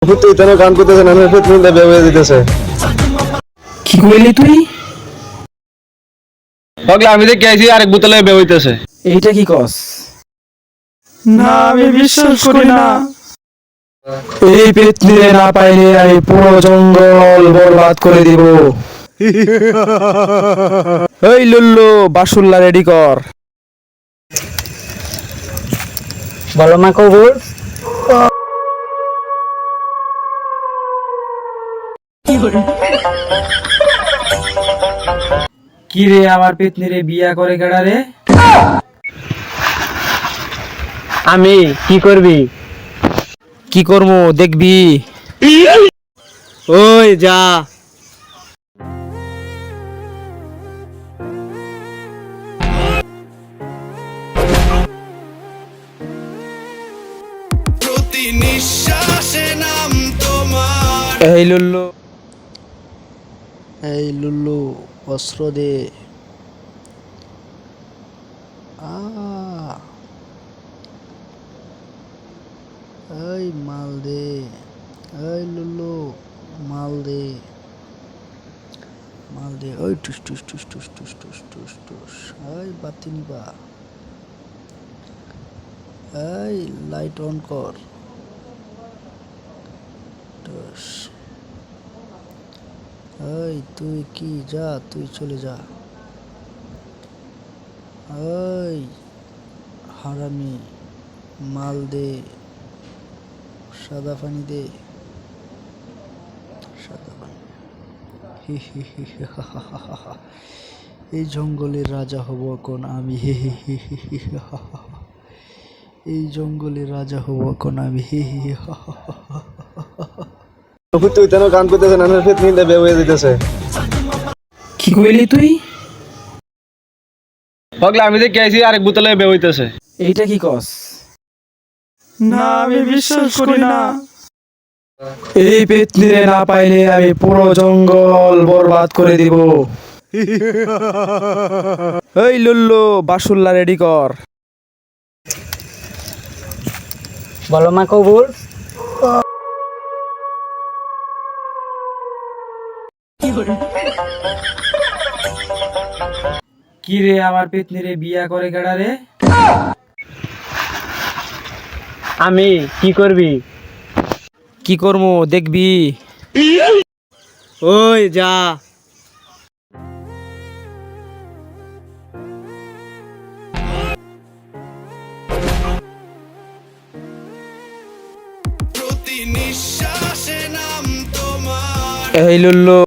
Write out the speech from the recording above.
তুই তেন গান করতেছে না পেতনিটা বের হয়ে দিতেছে। কি কইলি তুই? পাগলা আমি দেখে আইছি আরেক বোতলে বের হইতেছে। এইটা কি কস? না আমি বিশ্বাস করি না। এই পেতনিরে না পাইলে আমি পুরো জঙ্গল বরবাদ করে দিব। এই লুল্লু বাসুল্লা রেডি কর। বলো মা কবুল। কি রে আমার পেতনিরে বিয়া করে কেডা রে? আমি কি করবি? কি করমু দেখবি? ওই যা। প্রতি নিঃশ্বাসে নাম তোমার। এই লুল্লু এই লুল্লু অস্ত্র দে। আ এই মাল দে। এই লুল্লু মাল দে। মাল দে। ওই টুস টুস টুস টুস টুস টুস টুস টুস। এই বাতি নিবা। এই লাইট অন কর। টুস। এই তুই কি যা, তুই চলে যা। এই হারামি মাল দে। সাদা পানি দে। সাদা পানি। হি হি হি হি হা হা হা হা হা। এই জঙ্গলের রাজা হব এখন আমি। হি হি হি হি হি হা হা হা হা। এই জঙ্গলের রাজা হব এখন আমি। হি হি হি হা হা হা হা। তুই তেন গান করতেছে না পেতনিটা বের হয়ে দিতেছে। কি কইলি তুই? পাগলা আমি দেখে আইছি আরেক বোতলে বের হইতেছে। এইটা কি কস? না আমি বিশ্বাস করি না। এই পেতনিরে না পাইলে আমি পুরো জঙ্গল বরবাদ করে দিব। এই লুল্লু বাসুল্লা রেডি কর। বলো মা কবুল। কি রে আমার পেতনিরে বিয়া করে কেডা রে? আমি কি করবি? কি করমু দেখবি? ওই যা। প্রতি নিঃশ্বাসে নাম তোমার। এই লুল্লু